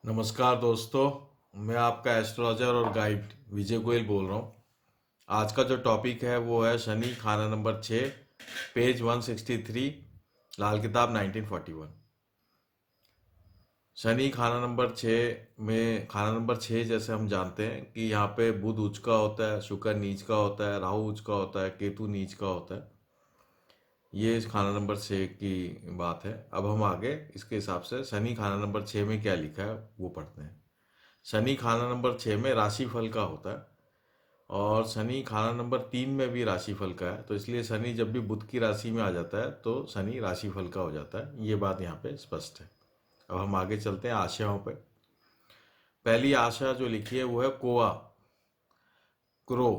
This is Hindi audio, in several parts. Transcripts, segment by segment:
नमस्कार दोस्तों। मैं आपका एस्ट्रोलॉजर और गाइड विजय गोयल बोल रहा हूँ। आज का जो टॉपिक है वो है शनि, खाना नंबर 6, पेज 163, लाल किताब 1941। शनि खाना नंबर 6 में, खाना नंबर 6 जैसे हम जानते हैं कि यहाँ पे बुध उच्च का होता है, शुक्र नीच का होता है, राहु उच्च का होता है, केतु नीच का होता है। ये इस खाना नंबर 6 की बात है। अब हम आगे इसके हिसाब से शनि खाना नंबर 6 में क्या लिखा है वो पढ़ते हैं। शनि खाना नंबर 6 में राशि फल का होता है और शनि खाना नंबर 3 में भी राशि फल का है। तो इसलिए शनि जब भी बुध की राशि में आ जाता है तो शनि राशि फल का हो जाता है। ये बात यहाँ पे स्पष्ट है। अब हम आगे चलते हैं आशयाओं पे। पहली आशा जो लिखी है वो है कोआ, क्रो,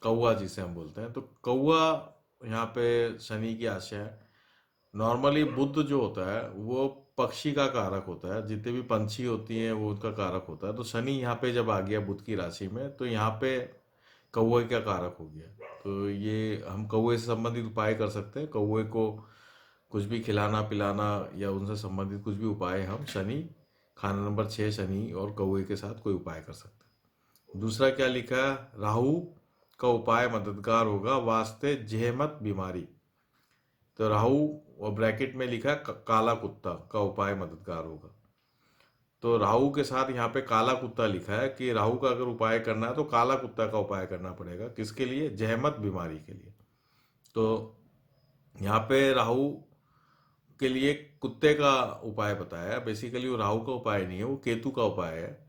कौआ जिसे हम बोलते हैं। तो कौआ यहाँ पे शनि की आशा है। नॉर्मली बुध जो होता है वो पक्षी का कारक होता है, जितने भी पंछी होती हैं वो उनका कारक होता है। तो शनि यहाँ पे जब आ गया बुध की राशि में तो यहाँ पे कौवे का कारक हो गया। तो ये हम कौवे से संबंधित उपाय कर सकते हैं। कौवे को कुछ भी खिलाना पिलाना या उनसे संबंधित कुछ भी उपाय हम शनि खाना नंबर 6 शनि और कौवे के साथ कोई उपाय कर सकते हैं। दूसरा क्या लिखा है, राहु का उपाय मददगार होगा वास्ते जहमत बीमारी। तो राहु और ब्रैकेट में लिखा है काला कुत्ता का उपाय मददगार होगा। तो राहु के साथ यहाँ पे काला कुत्ता लिखा है कि राहु का अगर उपाय करना है तो काला कुत्ता का उपाय करना पड़ेगा। किसके लिए? जहमत बीमारी के लिए। तो यहाँ पे राहु के लिए कुत्ते का उपाय बताया है। बेसिकली वो राहु का उपाय नहीं है, वो केतु का उपाय है।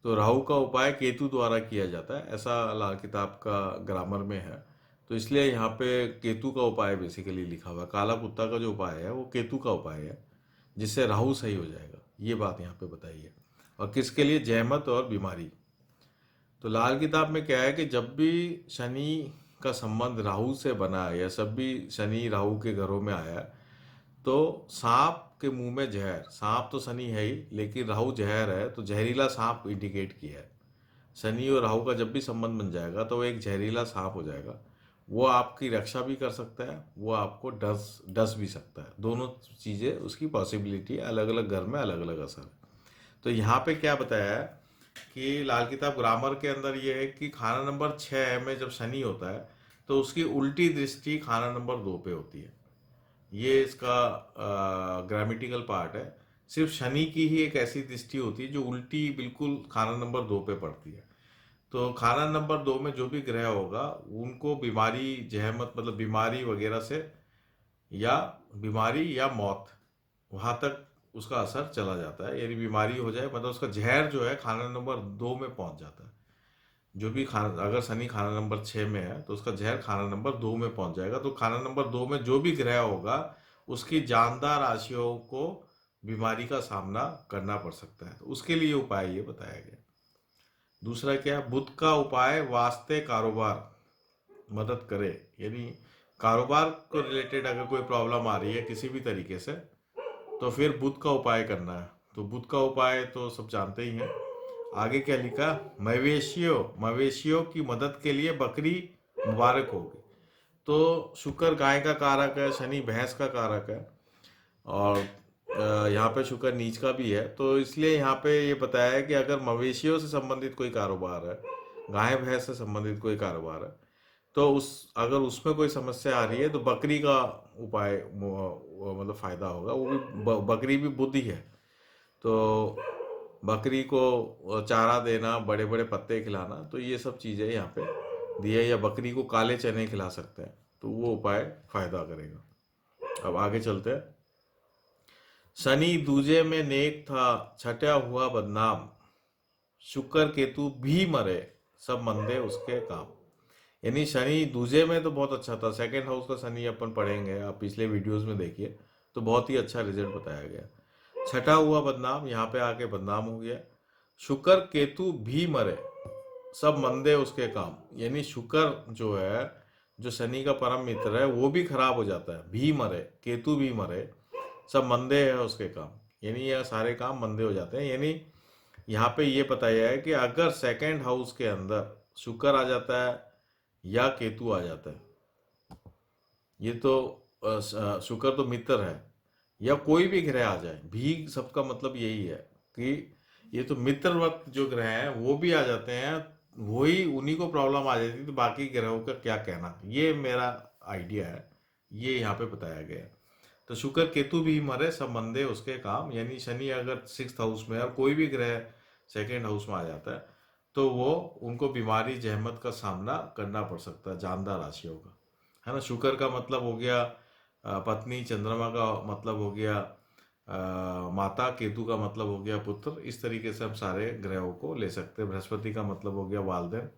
तो राहु का उपाय केतु द्वारा किया जाता है, ऐसा लाल किताब का ग्रामर में है। तो इसलिए यहाँ पे केतु का उपाय बेसिकली लिखा हुआ है। काला कुत्ता का जो उपाय है वो केतु का उपाय है, जिससे राहु सही हो जाएगा। ये बात यहाँ पे बताई है। और किसके लिए? जहमत और बीमारी। तो लाल किताब में क्या है कि जब भी शनि का संबंध राहु से बना है या सब भी शनि राहु के घरों में आया है, तो सांप के मुंह में जहर, सांप तो शनि है ही लेकिन राहु जहर है, तो जहरीला सांप इंडिकेट किया है। शनि और राहु का जब भी संबंध बन जाएगा तो वो एक जहरीला सांप हो जाएगा। वो आपकी रक्षा भी कर सकता है, वो आपको डस डस भी सकता है। दोनों चीजें उसकी पॉसिबिलिटी है, अलग अलग घर में अलग अलग असर है। तो यहाँ पे क्या बताया है कि लाल किताब ग्रामर के अंदर ये है कि खाना नंबर 6 में जब शनि होता है तो उसकी उल्टी दृष्टि खाना नंबर 2 पे होती है। ये इसका ग्रामेटिकल पार्ट है। सिर्फ शनि की ही एक ऐसी दृष्टि होती है जो उल्टी बिल्कुल खाना नंबर 2 पे पड़ती है। तो खाना नंबर 2 में जो भी ग्रह होगा उनको बीमारी, जहमत मतलब बीमारी वगैरह से, या बीमारी या मौत, वहां तक उसका असर चला जाता है। यानी बीमारी हो जाए मतलब उसका जहर जो है खाना नंबर 2 में पहुंच जाता है। जो भी खाना, अगर शनि खाना नंबर 6 में है तो उसका जहर खाना नंबर 2 में पहुंच जाएगा। तो खाना नंबर 2 में जो भी ग्रह होगा उसकी जानदार राशियों को बीमारी का सामना करना पड़ सकता है। तो उसके लिए उपाय ये बताया गया। दूसरा क्या? बुध का उपाय वास्ते कारोबार मदद करे। यानी कारोबार को रिलेटेड अगर कोई प्रॉब्लम आ रही है किसी भी तरीके से तो फिर बुध का उपाय करना है। तो बुध का उपाय तो सब जानते ही हैं। आगे क्या लिखा? मवेशियों मवेशियों की मदद के लिए बकरी मुबारक होगी। तो शुक्र गाय का कारक है, शनि भैंस का कारक है, और यहाँ पे शुक्र नीच का भी है। तो इसलिए यहाँ पे ये बताया है कि अगर मवेशियों से संबंधित कोई कारोबार है, गाय भैंस से संबंधित कोई कारोबार है, तो उस अगर उसमें कोई समस्या आ रही है तो बकरी का उपाय मतलब फायदा होगा। वो भी बकरी भी बुद्धि है। तो बकरी को चारा देना, बड़े बड़े पत्ते खिलाना, तो ये सब चीजें यहाँ पे दिए। या बकरी को काले चने खिला सकते हैं तो वो उपाय फायदा करेगा। अब आगे चलते हैं। शनि दूजे में नेक था, छठा हुआ बदनाम, शुक्र केतु भी मरे, सब मंदे उसके काम। यानी शनि दूजे में तो बहुत अच्छा था, सेकंड हाउस का शनि अपन पढ़ेंगे, आप पिछले वीडियोस में देखिए, तो बहुत ही अच्छा रिजल्ट बताया गया। छठा हुआ बदनाम, यहाँ पे आके बदनाम हो गया। शुक्र केतु भी मरे, सब मंदे उसके काम। यानी शुक्र जो है, जो शनि का परम मित्र है, वो भी खराब हो जाता है। भी मरे, केतु भी मरे, सब मंदे है उसके काम। यानी ये सारे काम मंदे हो जाते हैं। यानी यहाँ पे ये बताया है कि अगर सेकंड हाउस के अंदर शुक्र आ जाता है या केतु आ जाता है, ये तो शुक्र तो मित्र है, या कोई भी ग्रह आ जाए भी, सबका मतलब यही है कि ये तो मित्रवत जो ग्रह हैं वो भी आ जाते हैं, वही उन्हीं को प्रॉब्लम आ जाती है, तो बाकी ग्रहों का क्या कहना, ये मेरा आइडिया है, ये यहाँ पे बताया गया है। तो शुक्र केतु भी मरे सब मंदे उसके काम, यानी शनि अगर 6th हाउस में और कोई भी ग्रह 2nd हाउस में आ जाता है तो वो उनको बीमारी जहमत का सामना करना पड़ सकता है, जानदार राशियों का, है ना। शुक्र का मतलब हो गया पत्नी, चंद्रमा का मतलब हो गया माता, केतु का मतलब हो गया पुत्र। इस तरीके से हम सारे ग्रहों को ले सकते हैं। बृहस्पति का मतलब हो गया वालदेन,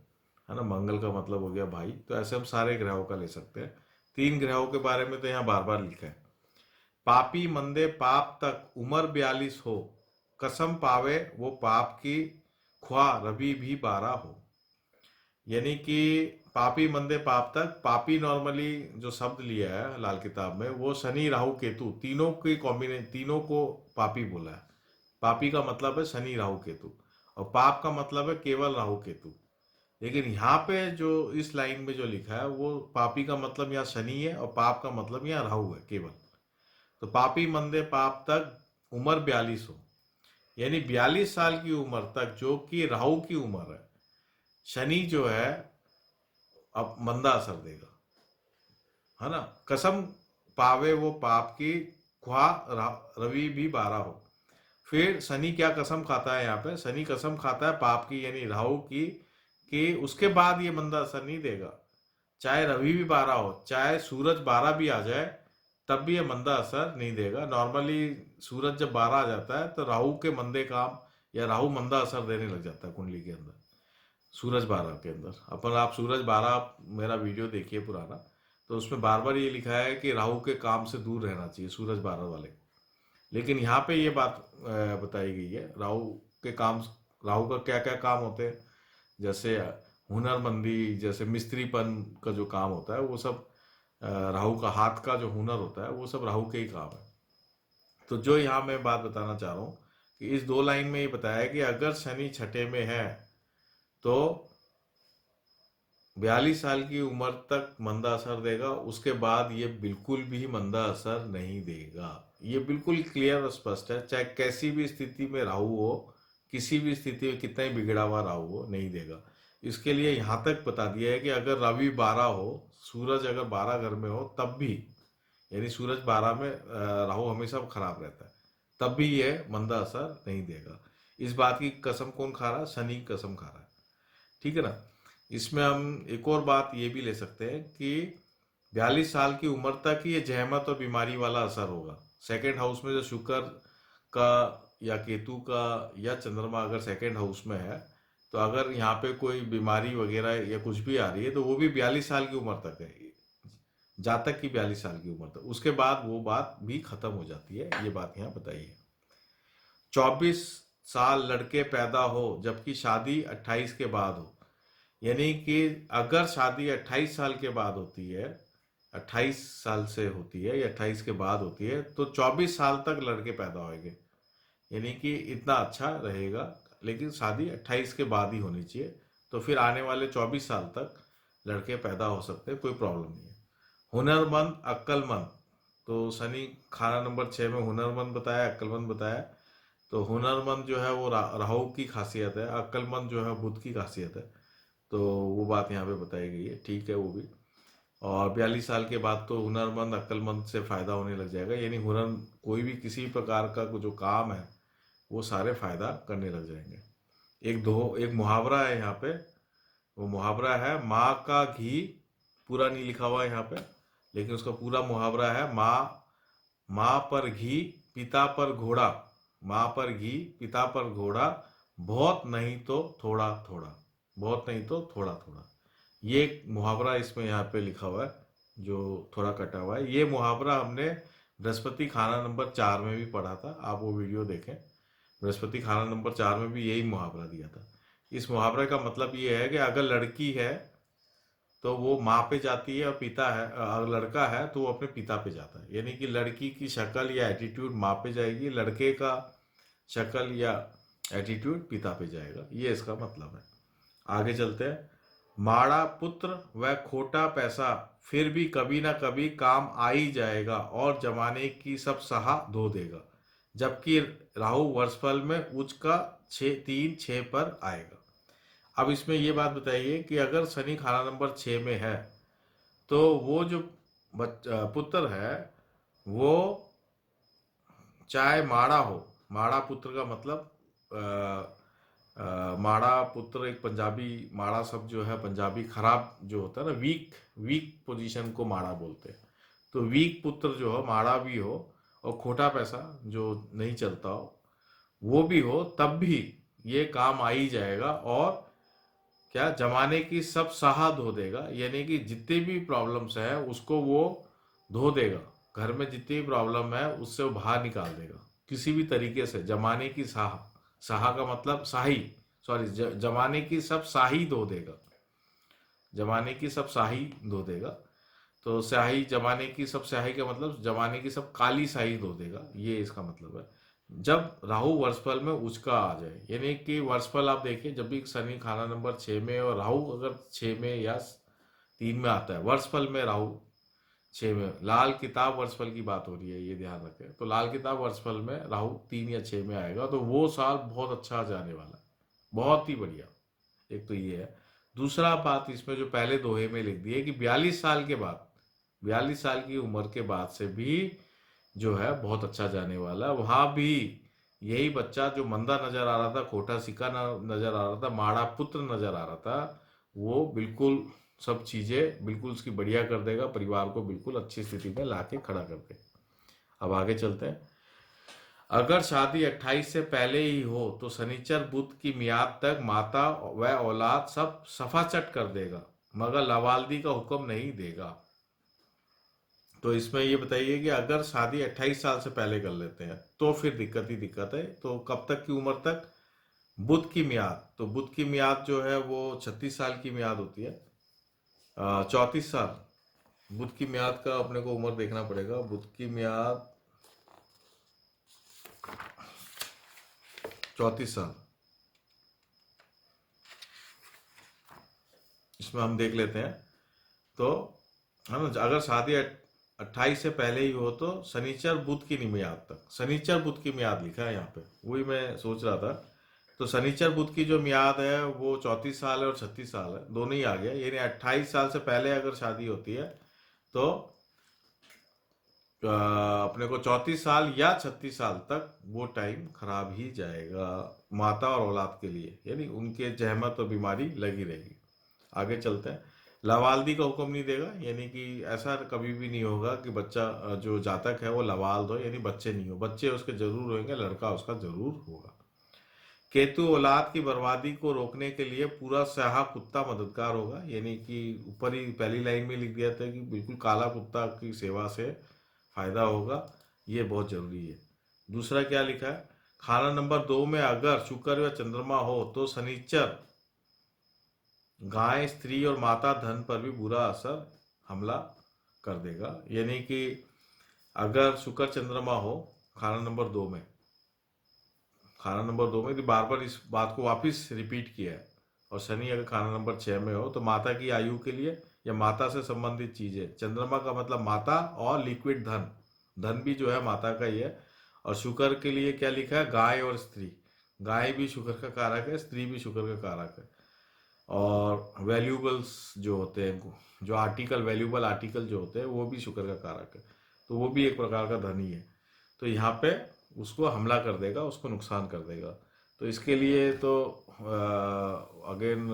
है ना। मंगल का मतलब हो गया भाई। तो ऐसे हम सारे ग्रहों का ले सकते हैं। 3 ग्रहों के बारे में तो यहाँ बार बार लिखा है। पापी मंदे पाप तक उम्र 42 हो, कसम पावे वो पाप की ख्वाह रवि भी 12 हो। यानी कि पापी मंदे पाप तक, पापी नॉर्मली जो शब्द लिया है लाल किताब में वो शनि राहु केतु तीनों की कॉम्बिनेशन, तीनों को पापी बोला है। पापी का मतलब है शनि राहु केतु, और पाप का मतलब है केवल राहु केतु। लेकिन यहाँ पे जो इस लाइन में जो लिखा है वो पापी का मतलब यहाँ शनि है और पाप का मतलब यहाँ राहु है केवल। तो पापी मंदे पाप तक उम्र 42 हो, यानी 42 साल की उम्र तक, जो कि राहु की उम्र है। शनि जो है अब मंदा असर देगा, है ना। कसम पावे वो पाप की ख्वाह रवि भी 12 हो। फिर शनि क्या कसम खाता है यहाँ पे, शनि कसम खाता है पाप की यानी राहु की, कि उसके बाद ये मंदा असर नहीं देगा। चाहे रवि भी 12 हो, चाहे सूरज 12 भी आ जाए, तब भी ये मंदा असर नहीं देगा। नॉर्मली सूरज जब 12 आ जाता है तो राहु के मंदे काम या राहु मंदा असर देने लग जाता है कुंडली के अंदर। सूरज 12 के अंदर अपन, आप सूरज 12 मेरा वीडियो देखिए पुराना, तो उसमें बार बार ये लिखा है कि राहु के काम से दूर रहना चाहिए सूरज 12 वाले। लेकिन यहाँ पे ये बात बताई गई है राहु के काम। राहु का क्या क्या काम होते हैं, जैसे हुनरमंदी, जैसे मिस्त्रीपन का जो काम होता है वो सब राहु का, हाथ का जो हुनर होता है वो सब राहु के ही काम है। तो जो यहाँ मैं बात बताना चाह रहा हूँ कि इस 2 लाइन में ये बताया है कि अगर शनि छठे में है तो 42 साल की उम्र तक मंदा असर देगा, उसके बाद ये बिल्कुल भी मंदा असर नहीं देगा। ये बिल्कुल क्लियर और स्पष्ट है, चाहे कैसी भी स्थिति में राहु हो, किसी भी स्थिति में कितना ही बिगड़ा हुआ राहु हो, नहीं देगा। इसके लिए यहाँ तक बता दिया है कि अगर रवि 12 हो, सूरज अगर 12 घर में हो तब भी, यानी सूरज 12 में राहु हमेशा खराब रहता है, तब भी ये मंदा असर नहीं देगा। इस बात की कसम कौन खा रहा है, शनि की कसम खा रहा है, ठीक है ना। इसमें हम एक और बात ये भी ले सकते हैं कि 42 साल की उम्र तक ही ये जहमत और बीमारी वाला असर होगा। 2nd हाउस में जो शुक्र का या केतु का या चंद्रमा अगर 2nd हाउस में है, तो अगर यहाँ पे कोई बीमारी वगैरह या कुछ भी आ रही है तो वो भी 42 साल की उम्र तक है, जातक की 42 साल की उम्र तक। उसके बाद वो बात भी खत्म हो जाती है, ये बात यहाँ बताई है। 24 साल लड़के पैदा हो जबकि शादी 28 के बाद हो, यानी कि अगर शादी 28 साल के बाद होती है, 28 साल से होती है या 28 के बाद होती है, तो 24 साल तक लड़के पैदा होंगे, यानी कि इतना अच्छा रहेगा। लेकिन शादी 28 के बाद ही होनी चाहिए, तो फिर आने वाले 24 साल तक लड़के पैदा हो सकते हैं, कोई प्रॉब्लम नहीं है। हुनरमंद, अक्लमंद, तो शनि खाना नंबर 6 में हुनरमंद बताया, अक्लमंद बताया। तो हुनरमंद जो है वो राहु की खासियत है, अक्लमंद जो है बुध की खासियत है। तो वो बात यहाँ पे बताई गई है, ठीक है वो भी। और 42 साल के बाद तो हुनरमंद अक्लमंद से फायदा होने लग जाएगा, यानी हुनर कोई भी किसी प्रकार का जो काम है वो सारे फायदा करने लग जाएंगे। एक मुहावरा है यहाँ पे, वो मुहावरा है माँ का घी, पूरा नहीं लिखा हुआ है यहाँ पे, लेकिन उसका पूरा मुहावरा है माँ पर घी पिता पर घोड़ा, माँ पर घी पिता पर घोड़ा, बहुत नहीं तो थोड़ा थोड़ा, बहुत नहीं तो थोड़ा थोड़ा। ये एक मुहावरा इसमें यहाँ पे लिखा हुआ है, जो थोड़ा कटा हुआ है। ये मुहावरा हमने बृहस्पति खाना नंबर 4 में भी पढ़ा था, आप वो वीडियो देखें। बृहस्पति खाना नंबर 4 में भी यही मुहावरा दिया था। इस मुहावरे का मतलब ये है कि अगर लड़की है तो वो माँ पे जाती है, और पिता है, अगर लड़का है तो वो अपने पिता पे जाता है, यानी कि लड़की की शक्ल या एटीट्यूड माँ पे जाएगी, लड़के का शक्ल या एटीट्यूड पिता पे जाएगा, ये इसका मतलब है। आगे चलते हैं। माड़ा पुत्र व खोटा पैसा फिर भी कभी ना कभी काम आ ही जाएगा, और जमाने की सब सहा धो देगा। जबकि राहु वर्षफल में उच्च का 3 6 पर आएगा। अब इसमें ये बात बताइए कि अगर शनि खाना नंबर 6 में है तो वो जो पुत्र है वो चाहे माड़ा हो, माड़ा पुत्र का मतलब माड़ा पुत्र एक पंजाबी, माड़ा शब्द जो है पंजाबी खराब जो होता है ना, वीक वीक पोजीशन को माड़ा बोलते हैं। तो वीक पुत्र जो हो, माड़ा भी हो और खोटा पैसा जो नहीं चलता हो वो भी हो, तब भी ये काम आ ही जाएगा। और क्या, जमाने की सब साहा धो देगा, यानी कि जितनी भी प्रॉब्लम्स है उसको वो धो देगा। घर में जितनी भी प्रॉब्लम है उससे वो बाहर निकाल देगा किसी भी तरीके से। जमाने की साहा, साहा का मतलब शाही, सॉरी, जमाने की सब शाही धो देगा, जमाने की सब शाही धो देगा। तो स्याही, जमाने की सब स्याही का मतलब जमाने की सब काली स्याही धो देगा, ये इसका मतलब है। जब राहु वर्षफल में उचका आ जाए, यानी कि वर्षफल आप देखिए, जब भी शनि खाना नंबर 6 में और राहु अगर 6 में या 3 में आता है, वर्षफल में राहु 6 में, लाल किताब वर्षफल की बात हो रही है, ये ध्यान रखें। तो लाल किताब वर्षफल में राहु 3 या 6 में आएगा तो वो साल बहुत अच्छा जाने वाला है, बहुत ही बढ़िया। एक तो ये है। दूसरा बात इसमें जो पहले दोहे में लिख दिए कि 42 साल के बाद, 42 साल की उम्र के बाद से भी जो है बहुत अच्छा जाने वाला है। वहां भी यही बच्चा जो मंदा नजर आ रहा था, खोटा सिक्का नजर आ रहा था, माड़ा पुत्र नजर आ रहा था, वो बिल्कुल सब चीजें बिल्कुल उसकी बढ़िया कर देगा, परिवार को बिल्कुल अच्छी स्थिति में लाके खड़ा कर देगा। अब आगे चलते हैं। अगर शादी 28 से पहले ही हो तो शनिचर बुध की मियाद तक माता व औलाद सब सफाचट कर देगा, मगर लवाल्दी का हुक्म नहीं देगा। तो इसमें ये बताइए कि अगर शादी 28 साल से पहले कर लेते हैं तो फिर दिक्कत ही दिक्कत है। तो कब तक की उम्र तक? बुध की मियाद, तो बुध की मियाद जो है वो 36 साल की मियाद होती है, 34 साल। बुध की मियाद का अपने को उम्र देखना पड़ेगा। बुध की मियाद 34 साल, इसमें हम देख लेते हैं। तो है ना, अगर शादी 28 से पहले ही हो तो शनिचर बुध की नहीं मियाद तक, शनिचर बुध की मियाद लिखा है यहाँ पे, वही मैं सोच रहा था। तो शनिचर बुध की जो मियाद है वो 34 साल है और 36 साल है, दोनों ही आ गया। यानी 28 साल से पहले अगर शादी होती है तो अपने को 34 साल या 36 साल तक वो टाइम खराब ही जाएगा माता और औलाद के लिए, यानी उनके जहमत और बीमारी लगी रहेगी। आगे चलते हैं। लवाल्दी का हुक्म नहीं देगा, यानी कि ऐसा कभी भी नहीं होगा कि बच्चा जो जातक है वो लवाल्द हो, यानी बच्चे नहीं हो, बच्चे उसके जरूर होंगे, लड़का उसका जरूर होगा। केतु औलाद की बर्बादी को रोकने के लिए पूरा स्याहा कुत्ता मददगार होगा, यानी कि ऊपर ही पहली लाइन में लिख दिया था कि बिल्कुल काला कुत्ता की सेवा से फायदा होगा, ये बहुत जरूरी है। दूसरा क्या लिखा है? खाना नंबर 2 में अगर शुक्र व चंद्रमा हो तो शनिचर गाय, स्त्री और माता धन पर भी बुरा असर हमला कर देगा, यानी कि अगर शुक्र चंद्रमा हो खाना नंबर 2 में, खाना नंबर 2 में, तो बार बार इस बात को वापस रिपीट किया है। और शनि अगर खाना नंबर 6 में हो तो माता की आयु के लिए या माता से संबंधित चीजें, चंद्रमा का मतलब माता और लिक्विड धन, धन भी जो है माता का ही है। और शुक्र के लिए क्या लिखा है? गाय और स्त्री, गाय भी शुक्र का कारक है, स्त्री भी शुक्र का कारक है। और वैल्यूबल्स जो होते हैं, जो आर्टिकल, वैल्यूबल आर्टिकल जो होते हैं वो भी शुक्र का कारक है, तो वो भी एक प्रकार का धन ही है। तो यहाँ पे उसको हमला कर देगा, उसको नुकसान कर देगा। तो इसके लिए तो अगेन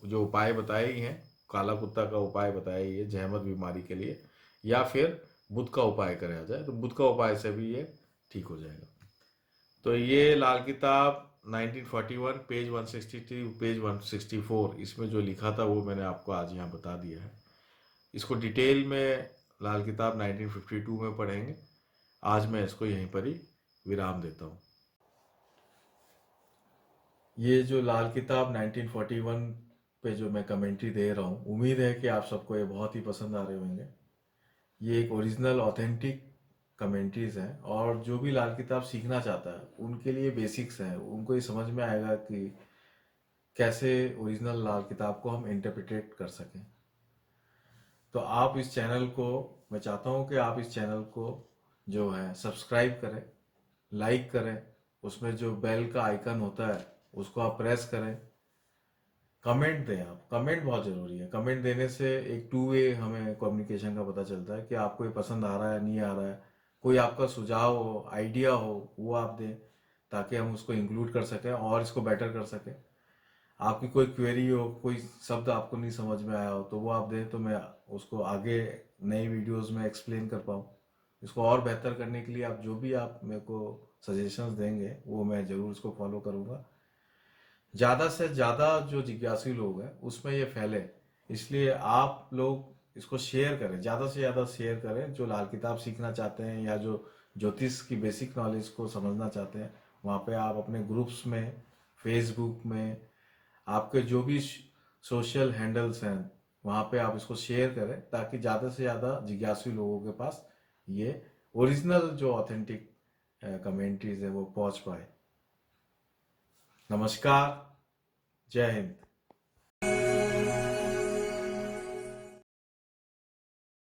जो उपाय बताए ही हैं, काला कुत्ता का उपाय बताया ही है जहमत बीमारी के लिए, या फिर बुध का उपाय करा जाए तो बुध का उपाय से भी ये ठीक हो जाएगा। तो ये लाल किताब 1941 पेज 163 पेज 164, इसमें जो लिखा था वो मैंने आपको आज यहाँ बता दिया है। इसको डिटेल में लाल किताब 1952 में पढ़ेंगे। आज मैं इसको यहीं पर ही विराम देता हूँ। ये जो लाल किताब 1941 पे जो मैं कमेंट्री दे रहा हूँ, उम्मीद है कि आप सबको ये बहुत ही पसंद आ रहे होंगे। ये एक ओरिजिनल ऑथेंटिक कमेंट्रीज हैं, और जो भी लाल किताब सीखना चाहता है उनके लिए बेसिक्स हैं, उनको ये समझ में आएगा कि कैसे ओरिजिनल लाल किताब को हम इंटरप्रिटेट कर सकें। तो आप इस चैनल को, मैं चाहता हूँ कि आप इस चैनल को जो है सब्सक्राइब करें, लाइक करें, उसमें जो बेल का आइकन होता है उसको आप प्रेस करें, कमेंट दें। आप कमेंट बहुत ज़रूरी है। कमेंट देने से एक टू वे हमें कम्युनिकेशन का पता चलता है कि आपको ये पसंद आ रहा है नहीं आ रहा है। कोई आपका सुझाव हो, आइडिया हो, वो आप दें ताकि हम उसको इंक्लूड कर सकें और इसको बेटर कर सकें। आपकी कोई क्वेरी हो, कोई शब्द आपको नहीं समझ में आया हो, तो वो आप दें तो मैं उसको आगे नई वीडियोस में एक्सप्लेन कर पाऊँ। इसको और बेहतर करने के लिए आप जो भी आप मेरे को सजेशंस देंगे वो मैं ज़रूर उसको फॉलो करूँगा। ज़्यादा से ज़्यादा जो जिज्ञासु लोग हैं उसमें ये फैले, इसलिए आप लोग इसको शेयर करें, ज़्यादा से ज़्यादा शेयर करें। जो लाल किताब सीखना चाहते हैं या जो ज्योतिष की बेसिक नॉलेज को समझना चाहते हैं, वहाँ पे आप अपने ग्रुप्स में, फेसबुक में, आपके जो भी सोशल हैंडल्स हैं वहाँ पे आप इसको शेयर करें ताकि ज़्यादा से ज़्यादा जिज्ञासु लोगों के पास ये ओरिजिनल जो ऑथेंटिक कमेंट्रीज है वो पहुँच पाए। नमस्कार, जय हिंद।